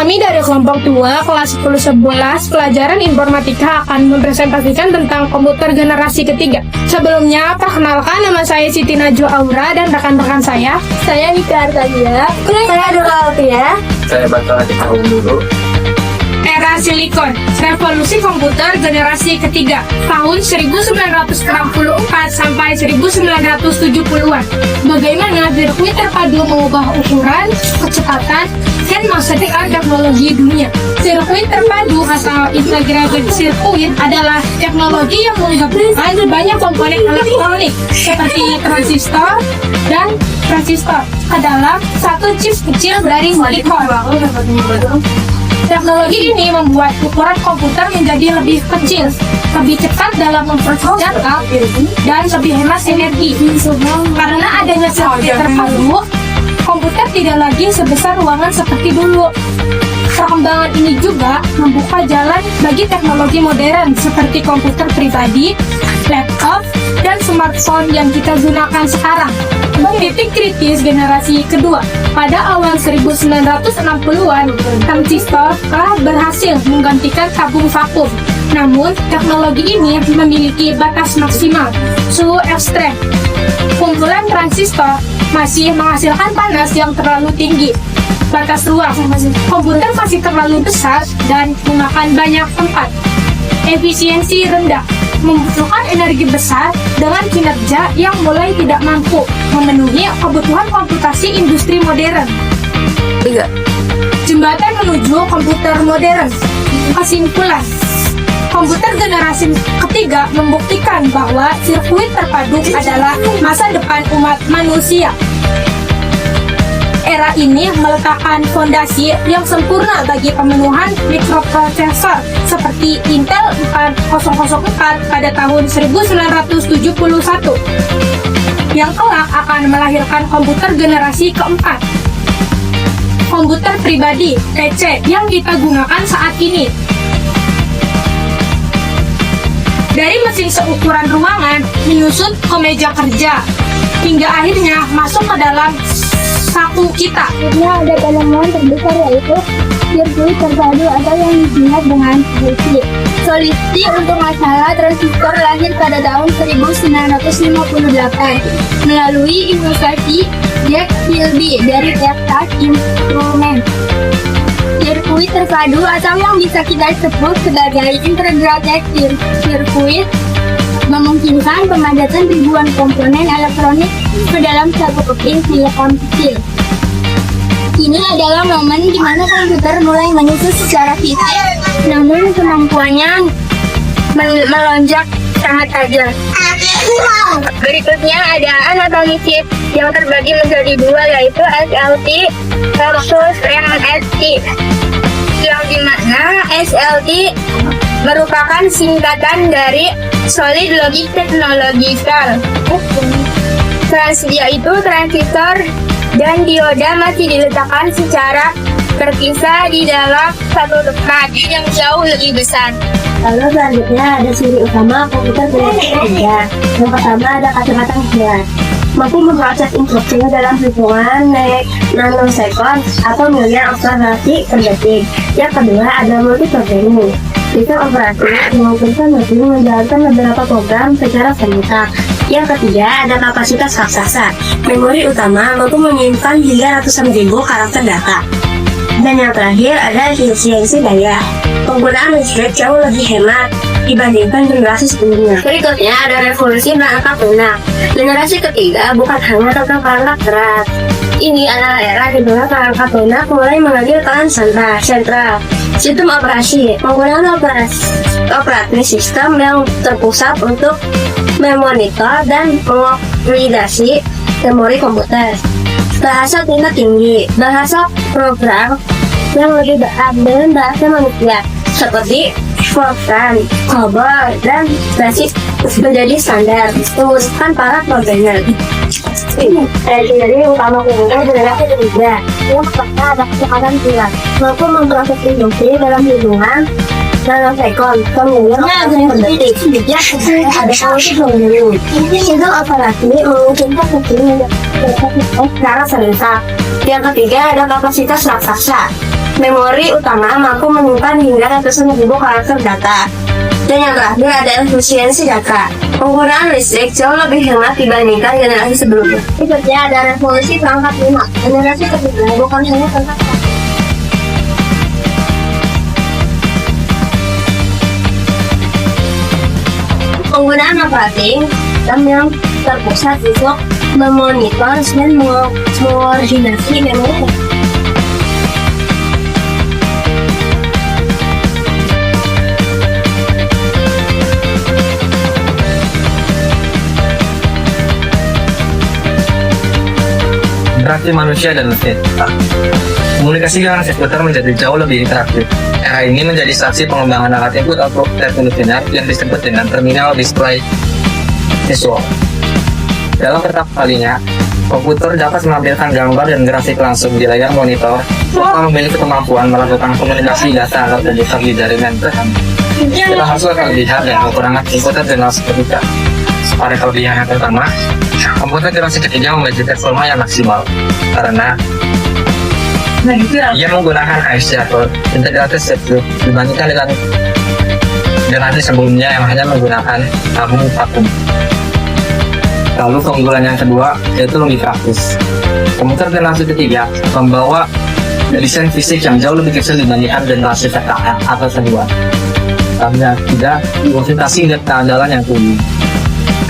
Kami dari kelompok 2 kelas 10-11 pelajaran informatika akan mempresentasikan tentang komputer generasi ketiga. Sebelumnya, perkenalkan nama saya Siti Najwa Aura dan rekan-rekan saya Nika Artadia, Saya Dora Alfia. Saya bakal tahu dulu. Era silikon, revolusi komputer generasi ketiga, tahun 1964 sampai 1970-an. Bagaimana sirkuit terpadu mengubah ukuran, kecepatan, dan masa depan teknologi dunia. Sirkuit terpadu atau integrated circuit adalah teknologi yang menggabungkan banyak komponen elektronik seperti transistor dan transistor ke dalam satu chip kecil dari silikon. Teknologi ini membuat ukuran komputer menjadi lebih kecil, lebih cepat dalam memproses data, dan lebih hemat energi. Karena adanya sirkuit terpadu, komputer tidak lagi sebesar ruangan seperti dulu. Perkembangan ini juga membuka jalan bagi teknologi modern seperti komputer pribadi, laptop, dan smartphone yang kita gunakan sekarang. Titik kritis generasi kedua, pada awal 1960-an, transistor telah berhasil menggantikan tabung vakum. Namun, teknologi ini memiliki batas maksimal, suhu ekstrem. Kumpulan transistor masih menghasilkan panas yang terlalu tinggi. Batas ruang, komputer masih terlalu besar dan memakan banyak tempat. Efisiensi rendah, membutuhkan energi besar dengan kinerja yang mulai tidak mampu memenuhi kebutuhan komputasi industri modern. 3. Jembatan menuju komputer modern. Kesimpulan, komputer generasi ketiga membuktikan bahwa sirkuit terpadu adalah masa depan umat manusia. Era ini meletakkan fondasi yang sempurna bagi pemenuhan mikroprosesor seperti Intel 4004 pada tahun 1971 yang kelak akan melahirkan komputer generasi keempat. Komputer pribadi PC yang kita gunakan saat ini. Dari mesin seukuran ruangan menyusut ke meja kerja hingga akhirnya masuk ke dalam saku kita. Ada penemuan terbesar yaitu sirkuit terpadu atau yang disingkat dengan SOI. Solusi untuk masalah transistor lahir pada tahun 1958 melalui inovasi Jack Kilby dari Texas Instruments. Sirkuit terpadu atau yang bisa kita sebut sebagai integrated circuit memungkinkan pemadatan ribuan komponen elektronik ke dalam satu keping silikon kecil. Ini adalah momen di mana komputer mulai menyusut secara fisik, namun kemampuannya melonjak sangat tajam. Berikutnya ada anatomi chip yang terbagi menjadi dua, yaitu SLT versus MST, yang dimana SLT merupakan singkatan dari Solid Logic Technological. Yaitu transistor dan dioda masih diletakkan secara terpisah di dalam satu tempat yang jauh lebih besar. Lalu selanjutnya ada ciri utama komputer generasi ketiga. Yang pertama ada kecepatan kilat, mampu memproses instruksi dalam hitungan nanosekon atau miliar observasi per detik. Yang kedua ada multi-programming. Sistem operasi memungkinkan mesin menjalankan beberapa program secara serentak. Yang ketiga ada kapasitas raksasa. Memori utama mampu menyimpan hingga ratusan ribu karakter data. Dan yang terakhir ada efisiensi daya. Penggunaan listrik jauh lebih hemat dibandingkan generasi sebelumnya. Berikutnya ada revolusi perangkat lunak. Generasi ketiga bukan hanya tentang perangkat keras. Ini adalah era di mana perangkat lunak mulai mengambil peran sentral. Sistem operasi menggunakan operating sistem yang terpusat untuk memonitor dan mengoptimasi memori komputer. Bahasa tingkat tinggi, bahasa program yang lebih berat dengan bahasa manusia seperti Fortran, COBOL, dan BASIC menjadi standar memutuskan para programmer. Jadi utama komputer generasi ketiga. Yang pertama ada kecepatan kilat, mampu memproses instruksi dalam hitungan nanosekon, kemudian per detik. Yang ketiga ada multi-programming. Sistem operasi memungkinkan mesin menjalankan secara serentak. Yang ketiga ada kapasitas raksasa. Memori utama mampu menyimpan hingga ratusan ribu karakter data. Dan yang terakhir ada efisiensi data. Penggunaan listrik jauh lebih hemat dibandingkan generasi sebelumnya. Berikutnya ada revolusi perangkat lunak. Generasi ketiga bukan hanya tentang penggunaan operating sistem yang terpusat untuk memonitor dan mengoordinasi memori. Interaksi manusia dan mesin. Komunikasi dengan komputer menjadi jauh lebih interaktif. Era ini menjadi saksi pengembangan alat input output revolusioner yang disebut dengan terminal display visual. Dalam pertama kalinya, komputer dapat menampilkan gambar dan grafik langsung di layar monitor serta memiliki kemampuan melakukan komunikasi data antar komputer di jaringan terhadap. Kita harus kelebihan dan kekurangan komputer generasi ketiga. Pada kelebihan yang pertama, komputer generasi ketiga memiliki performa yang maksimal karena ia menggunakan ASIC-core integrated circuit dibandingkan dengan generasi sebelumnya yang hanya menggunakan tabung vakum. Lalu keunggulan yang kedua yaitu lebih praktis. Komputer generasi ketiga membawa desain fisik yang jauh lebih kecil dibandingkan generasi pertama atau kedua. Karena tidak konsentrasi dan keandalan yang tinggi.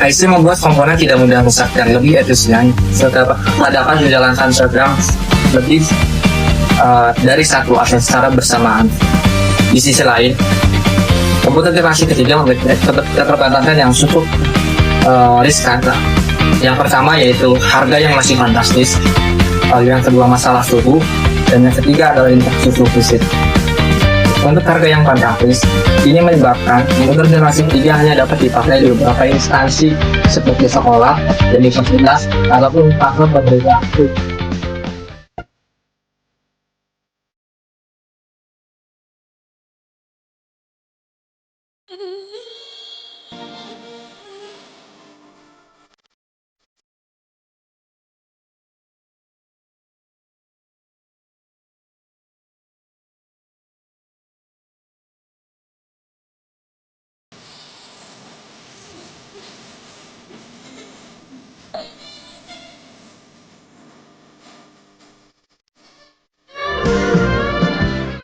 IC membuat komponen tidak mudah rusak dan lebih efisien serta dapat menjalankan program lebih dari satu aset secara bersamaan. Di sisi lain, komputer generasi ketiga memiliki keterbatasan yang cukup riskan. Yang pertama yaitu harga yang masih fantastis, lalu yang kedua masalah suhu, dan yang ketiga adalah interaksi fisik. Untuk harga yang fantastis, ini menyebabkan komputer generasi ketiga hanya dapat dipakai di beberapa instansi seperti sekolah, universitas, ataupun partner berbeda.